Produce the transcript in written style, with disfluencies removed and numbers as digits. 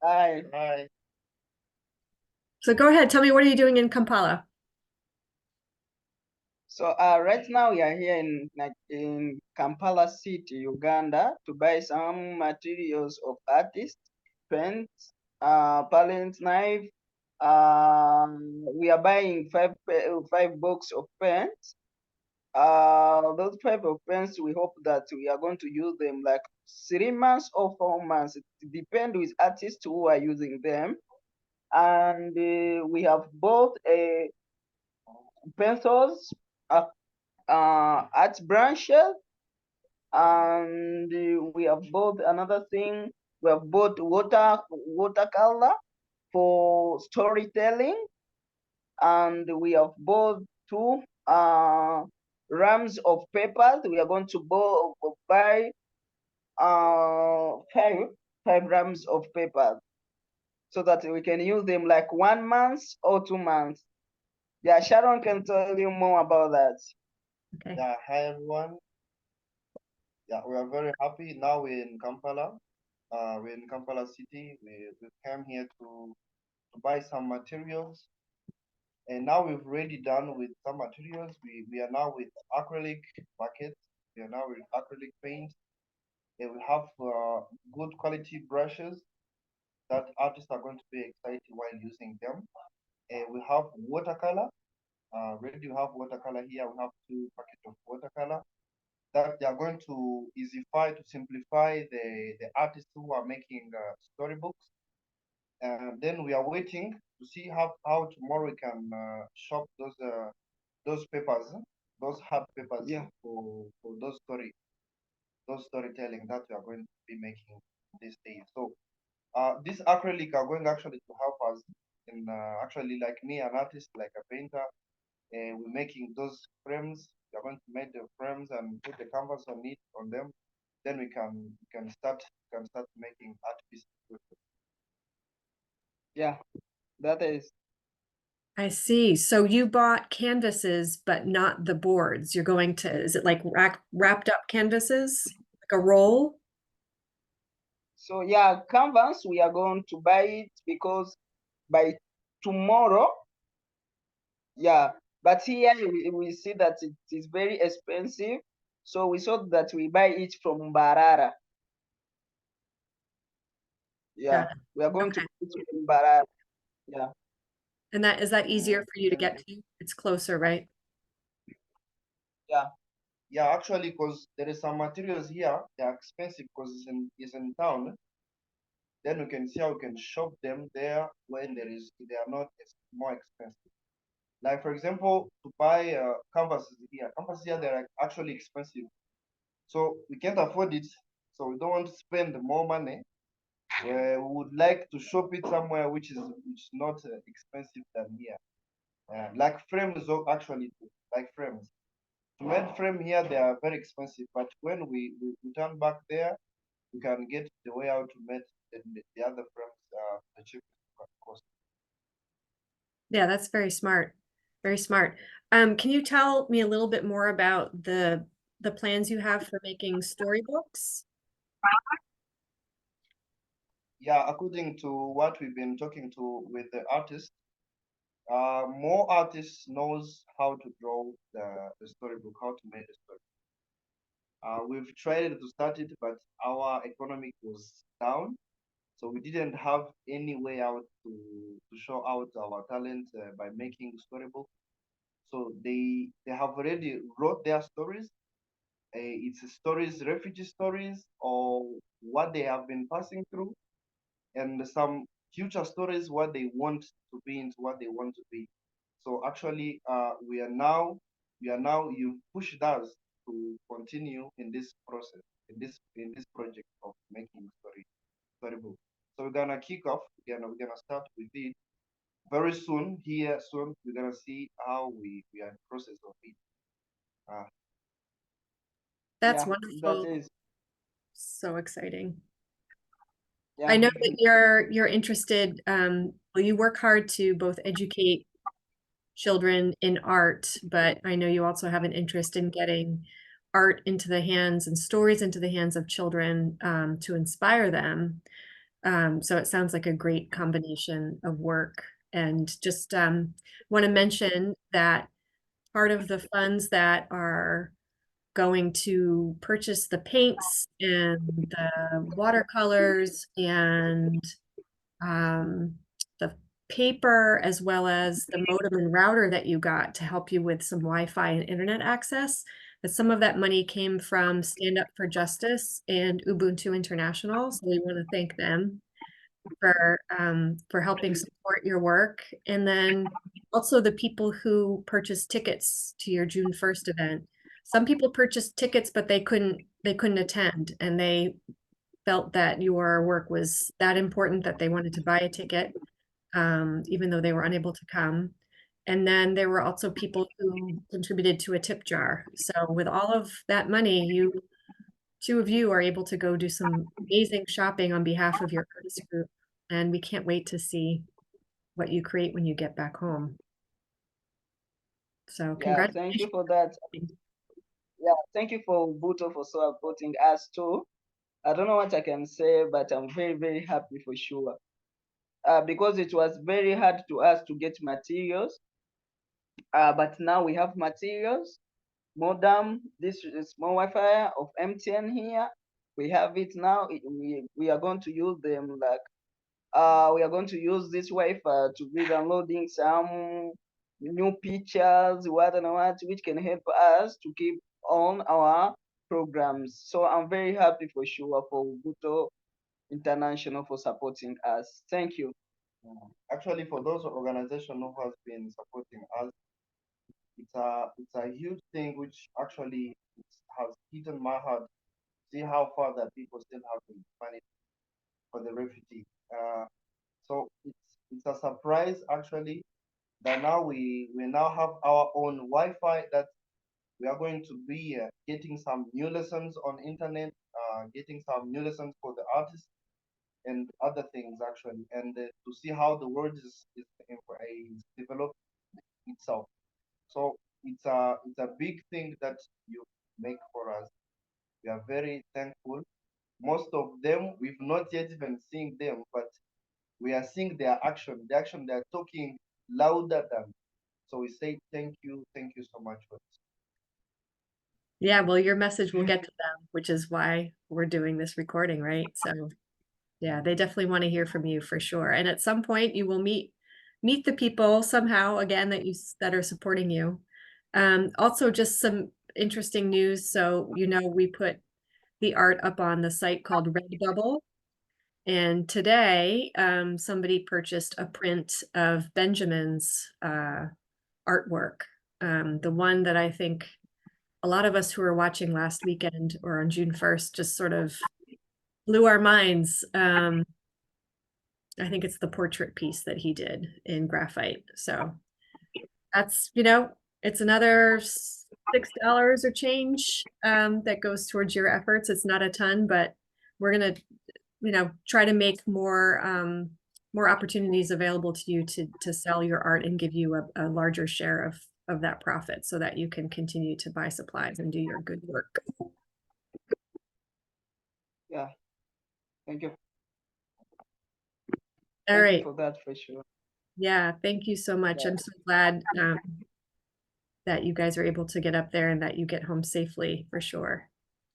Hi. Hi. So go ahead, tell me, what are you doing in Kampala? So right now we are here in Kampala City, Uganda, to buy some materials of artists, pens, palette knife. We are buying five box of pens. Those five of pens, we hope that we are going to use them like 3 months or 4 months. It depends with artists who are using them. And we have both pencils, uh, art branches, and we have both another thing. We have both watercolor for storytelling, and we have both two rams of papers. We are going to buy five rams of papers so that we can use them like 1 month or 2 months. Yeah, Sharon can tell you more about that. Okay. Yeah, hi everyone. Yeah, we are very happy. Now we're in Kampala. We're in Kampala City. We came here to buy some materials. And now we've already done with some materials. We are now with acrylic buckets. We are now with acrylic paint. And we have good quality brushes that artists are going to be excited while using them. And we have watercolor. Already we have watercolor here. We have 2 packets of watercolor that they are going to simplify the artists who are making storybooks. And then we are waiting to see how tomorrow we can shop those papers, those hard papers, Yeah. for those storytelling that we are going to be making these days. So these acrylic are going actually to help us in actually, like me, an artist, like a painter. We're making those frames. We're going to make the frames and put the canvas on them. Then we can start making art pieces. Yeah, that is. I see. So you bought canvases, but not the boards. You're going to, is it like wrapped up canvases, like a roll? So yeah, canvas, we are going to buy it because by tomorrow, yeah. But here we see that it is very expensive. So we thought that we buy it from Barara. Got Yeah, it. we are going to Okay. buy it from Barara. Yeah, And is that easier for you to get to? It's closer, right? yeah, Yeah, actually, because there is some materials here, they are expensive because it's in town. Then we can see how we can shop them there when they are not more expensive. Like for example, to buy canvases here they're actually expensive. So we can't afford it. So we don't want to spend more money. We would like to shop it somewhere which is not expensive than here. Like frames, actually, like frames. To make frame here, they are very expensive. But when we turn back there, we can get the way out to make the other frames the cheapest cost. Yeah, that's very smart. Very smart. Can you tell me a little bit more about the plans you have for making storybooks? Yeah, according to what we've been talking to with the artists, more artists knows how to draw the storybook, how to make the story. We've tried to start it, but our economic was down, so we didn't have any way out to show out our talent by making storybook. So they have already wrote their stories. It's stories, refugee stories, or what they have been passing through, and some future stories, what they want to be into, what they want to be. So actually, we are now you pushed us to continue in this process, in this project of making storybook. So we're gonna kick off. We're gonna start with it very soon. Here soon, we're gonna see how we are in the process of it. Uh, That's yeah, that wonderful. is. So exciting. I Yeah, know that you're interested, well, you work hard to both educate children in art, but I know you also have an interest in getting art into the hands and stories into the hands of children, to inspire them. So it sounds like a great combination of work. And just want to mention that part of the funds that are going to purchase the paints and the watercolors and the paper, as well as the modem and router that you got to help you with some Wi-Fi and internet access, that some of that money came from Stand Up for Justice and Ubuntu International. So we want to thank them for helping support your work. And then also the people who purchased tickets to your June 1st event. Some people purchased tickets, but they couldn't attend, and they felt that your work was that important that they wanted to buy a ticket, even though they were unable to come. And then there were also people who contributed to a tip jar. So with all of that money, two of you are able to go do some amazing shopping on behalf of your artist group. And we can't wait to see what you create when you get back home. So Yeah, thank you for that. Yeah, thank you for Ubuntu for supporting us too. I don't know what I can say, but I'm very, very happy for sure. Because it was very hard to us to get materials. But now we have materials, modem, this small Wi-Fi of MTN here. We have it now. We are going to use them like, we are going to use this Wi-Fi to be downloading some new pictures, what and what, which can help us to keep on our programs. So I'm very happy for sure for Ubuntu International for supporting us. Thank you. Actually, for those organizations who has been supporting us, it's a huge thing which actually has hidden my heart. See how far that people still have been managed for the refugee. So it's a surprise actually that now we now have our own Wi-Fi, that we are going to be getting some new lessons on internet, getting some new lessons for the artists and other things actually, and to see how the world is developed itself. So it's a big thing that you make for us. We are very thankful. Most of them we've not yet even seen them, but we are seeing their action. The action they're talking louder than. So we say thank you so much for this. Yeah, well, your message will get to them, which is why we're doing this recording, right? So yeah, they definitely want to hear from you for sure. And at some point you will meet the people somehow again that are supporting you. Also just some interesting news. So, we put the art up on the site called Redbubble. And today, somebody purchased a print of Benjamin's artwork. The one that I think a lot of us who were watching last weekend or on June 1st just sort of blew our minds. I think it's the portrait piece that he did in graphite. So that's, it's another $6 or change that goes towards your efforts. It's not a ton, but we're going to, try to make more opportunities available to you to sell your art and give you a larger share of that profit so that you can continue to buy supplies and do your good work. Yeah, thank you. All Thank right. you for that for sure. Yeah, thank you so much. Yeah. I'm so glad that you guys are able to get up there and that you get home safely for sure.